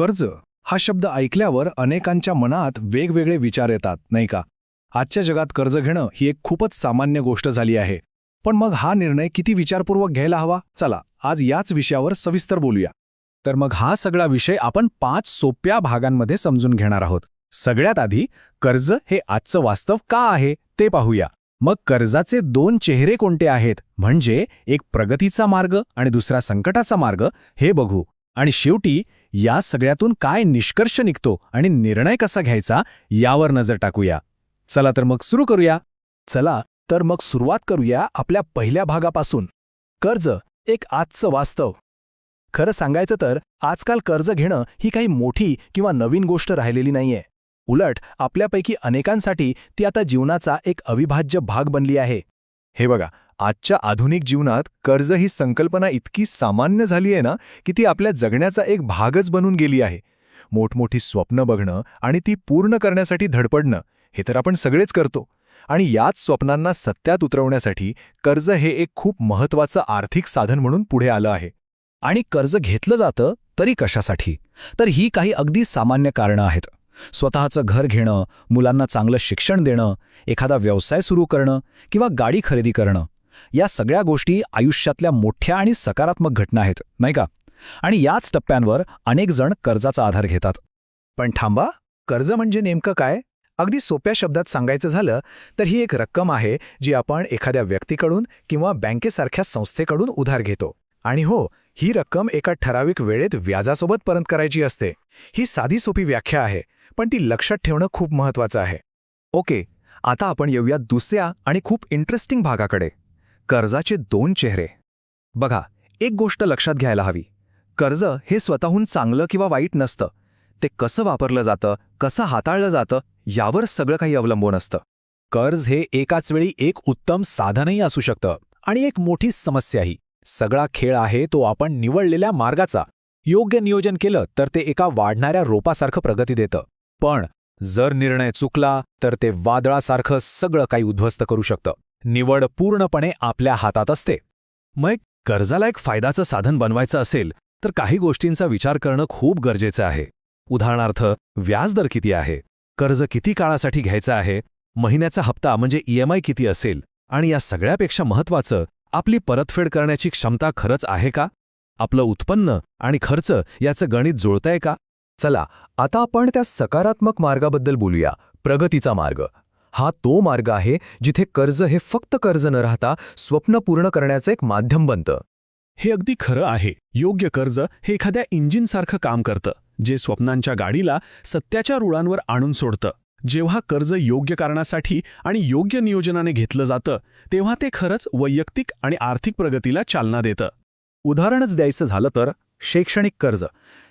कर्ज हा शब्द ऐकल्यावर अनेकांच्या मनात वेगवेगळे विचार येतात, नाही का? आजच्या जगात कर्ज घेणं ही एक खूपच सामान्य गोष्ट झाली आहे. पण मग हा निर्णय किती विचारपूर्वक घ्यायला हवा? चला, आज याच विषयावर सविस्तर बोलूया. तर मग हा सगळा विषय आपण 5 सोप्या भागांमध्ये समजून घेणार आहोत. सगळ्यात आधी कर्ज हे आजचं वास्तव का आहे ते पाहूया. मग कर्जाचे 2 चेहरे कोणते आहेत, म्हणजे एक प्रगतीचा मार्ग आणि दुसरा संकटाचा मार्ग, हे बघू. आणि शेवटी या सगळ्यातून काय निष्कर्ष निघतो आणि निर्णय कसा घ्यायचा यावर नजर टाकूया. चला तर मग सुरू करूया. चला तर मग सुरुवात करूया आपल्या पहिल्या भागापासून. कर्ज एक आजचं वास्तव. खरं सांगायचं तर आजकाल कर्ज घेणं ही काही मोठी किंवा नवीन गोष्ट राहिलेली नाहीये. उलट आपल्यापैकी अनेकांसाठी ती आता जीवनाचा एक अविभाज्य भाग बनली आहे. हे बघा, आजच्या आधुनिक जीवनात कर्ज ही संकल्पना इतकी सामान्य झाली आहे ना, की ती आपल्या जगण्याचा एक भागच बनून गेली आहे. मोठमोठी स्वप्न बघणं आणि ती पूर्ण करण्यासाठी धडपडणं, हे तर आपण सगळेच करतो. आणि याच स्वप्नांना सत्यात उतरवण्यासाठी कर्ज हे एक खूप महत्त्वाचं आर्थिक साधन म्हणून पुढे आलं आहे. आणि कर्ज घेतलं जातं तरी कशासाठी? तर ही काही अगदी सामान्य कारणं आहेत. स्वतःचं घर घेणं, मुलांना चांगलं शिक्षण देणं, एखादा व्यवसाय सुरू करणं किंवा गाडी खरेदी करणं, या सगळ्या गोष्टी आयुष्यातल्या मोठ्या आणि सकारात्मक घटना आहेत, नाही का? आणि याच टप्प्यांवर अनेक जण कर्जाचा आधार घेतात. पण थांबा, कर्ज म्हणजे नेमकं काय? अगदी सोप्या शब्दात सांगायचं झालं तर ही एक रक्कम आहे जी आपण एखाद्या व्यक्तीकडून किंवा बँकेसारख्या संस्थेकडून उधार घेतो. आणि हो, ही रक्कम एका ठराविक वेळेत व्याजासोबत परत करायची असते. ही साधी सोपी व्याख्या आहे, पण ती लक्षात ठेवणं खूप महत्त्वाचं आहे. ओके, आता आपण येऊया दुसऱ्या आणि खूप इंटरेस्टिंग भागाकडे. कर्जाचे 2 चेहरे. बघा, एक गोष्ट लक्षात घ्यायला हवी. कर्ज हे स्वतःहून चांगलं किंवा वाईट नसतं. ते कसं वापरलं जातं, कसं हाताळलं जातं, यावर सगळं काही अवलंबून असतं. कर्ज हे एकाच वेळी एक उत्तम साधनही असू शकतं आणि एक मोठी समस्याही. सगळा खेळ आहे तो आपण निवडलेल्या मार्गाचा. योग्य नियोजन केलं तर ते एका वाढणाऱ्या रोपासारखं प्रगती देतं. पण जर निर्णय चुकला तर ते वादळासारखं सगळं काही उद्ध्वस्त करू शकतं. निवड पूर्णपणे आपल्या हातात असते. मग कर्जाला एक फायद्याचं साधन बनवायचं असेल तर काही गोष्टींचा विचार करणं खूप गरजेचं आहे. उदाहरणार्थ, व्याजदर किती आहे, कर्ज किती काळासाठी घ्यायचं आहे, महिन्याचा हप्ता म्हणजे EMI किती असेल, आणि या सगळ्यापेक्षा महत्त्वाचं, आपली परतफेड करण्याची क्षमता खरंच आहे का? आपलं उत्पन्न आणि खर्च याचं गणित जुळतंय का? चला, आता आपण त्या सकारात्मक मार्गाबद्दल बोलूया. प्रगतीचा मार्ग हा तो मार्ग आहे जिथे कर्ज हे फक्त कर्ज न राहता स्वप्न पूर्ण करण्याचं एक माध्यम बनतं. हे अगदी खरं आहे. योग्य कर्ज हे एखाद्या इंजिनसारखं काम करतं, जे स्वप्नांच्या गाडीला सत्याच्या रुळांवर आणून सोडतं. जेव्हा कर्ज योग्य कारणासाठी आणि योग्य नियोजनाने घेतलं जातं, तेव्हा ते खरंच वैयक्तिक आणि आर्थिक प्रगतीला चालना देतं. उदाहरणच द्यायचं झालं तर शैक्षणिक कर्ज.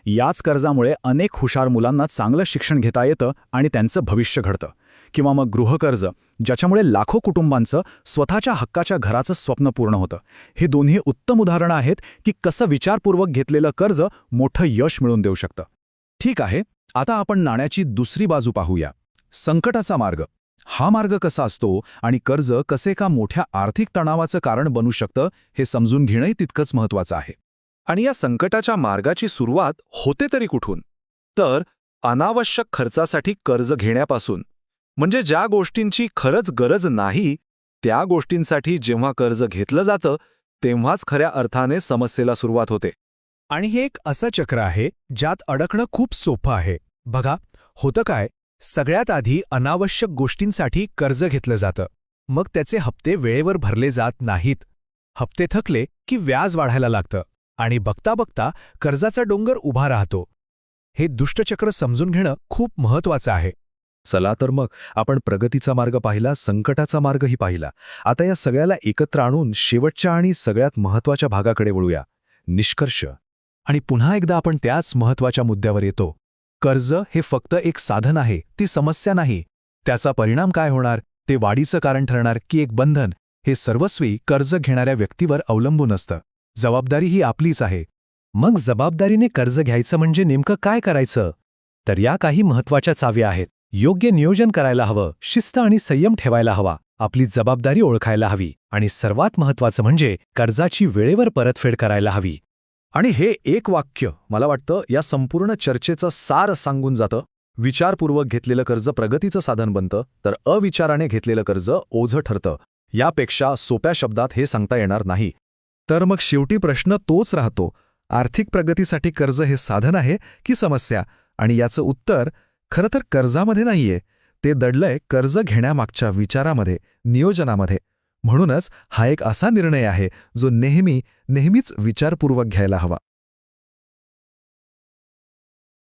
याच कर्जामुळे अनेक हुशार मुलांना चांगलं शिक्षण घेता येतं आणि त्यांचं भविष्य घडतं. किंवा मग गृहकर्ज, ज्याच्यामुळे लाखो कुटुंबांचं स्वतःच्या हक्काच्या घराचं स्वप्न पूर्ण होतं. हे दोन्ही उत्तम उदाहरणं आहेत की कसं विचारपूर्वक घेतलेलं कर्ज मोठं यश मिळवून देऊ शकतं. ठीक आहे, आता आपण नाण्याची दुसरी बाजू पाहूया. संकटाचा मार्ग. हा मार्ग कसा असतो आणि कर्ज कसे का मोठ्या आर्थिक तणावाचं कारण बनू शकतं हे समजून घेणंही तितकंच महत्त्वाचं आहे. आणि या संकटाच्या मार्गाची सुरुवात होते तरी कुठून? तर अनावश्यक खर्चासाठी कर्ज घेण्यापासून. म्हणजे ज्या गोष्टींची खरंच गरज नाही, त्या गोष्टींसाठी जेव्हा कर्ज घेतलं जातं तेव्हाच खऱ्या अर्थाने समस्येला सुरुवात होते. आणि हे एक असं चक्र आहे ज्यात अडकणं खूप सोपं आहे. बघा, होतं काय, सगळ्यात आधी अनावश्यक गोष्टींसाठी कर्ज घेतलं जातं. मग त्याचे हप्ते वेळेवर भरले जात नाहीत. हप्ते थकले की व्याज वाढायला लागतं आणि बघता बघता कर्जाचा डोंगर उभा राहतो. हे दुष्टचक्र समजून घेणं खूप महत्त्वाचं आहे. चला तर मग आपण प्रगतीचा मार्ग पाहिला, संकटाचा मार्गही पाहिला. आता या सगळ्याला एकत्र आणून शेवटच्या आणि सगळ्यात महत्त्वाच्या भागाकडे वळूया, निष्कर्ष. आणि पुन्हा एकदा आपण त्याच महत्त्वाच्या मुद्द्यावर येतो. कर्ज हे फक्त एक साधन आहे, ती समस्या नाही. त्याचा परिणाम काय होणार, ते वाढीचं कारण ठरणार की एक बंधन, हे सर्वस्वी कर्ज घेणाऱ्या व्यक्तीवर अवलंबून असतं. जबाबदारी ही आपलीच आहे. मग जबाबदारीने कर्ज घ्यायचं म्हणजे नेमकं काय करायचं? तर या काही महत्त्वाच्या चाव्या आहेत. योग्य नियोजन करायला हवं, शिस्त आणि संयम ठेवायला हवा, आपली जबाबदारी ओळखायला हवी आणि सर्वात महत्त्वाचं म्हणजे कर्जाची वेळेवर परतफेड करायला हवी. आणि हे एक वाक्य मला वाटतं या संपूर्ण चर्चेचं सार सांगून जातं. विचारपूर्वक घेतलेलं कर्ज प्रगतीचं साधन बनतं, तर अविचाराने घेतलेलं कर्ज ओझं ठरतं. यापेक्षा सोप्या शब्दात हे सांगता येणार नाही. तर मग शेवटी प्रश्न तोच राहतो, आर्थिक प्रगतीसाठी कर्ज हे साधन आहे की समस्या? आणि याचं उत्तर खरं तर कर्जामध्ये नाहीये, ते दडलंय कर्ज घेण्यामागच्या विचारामध्ये, नियोजनामध्ये. म्हणूनच हा एक असा निर्णय आहे जो नेहमीच विचारपूर्वक घ्यायला हवा.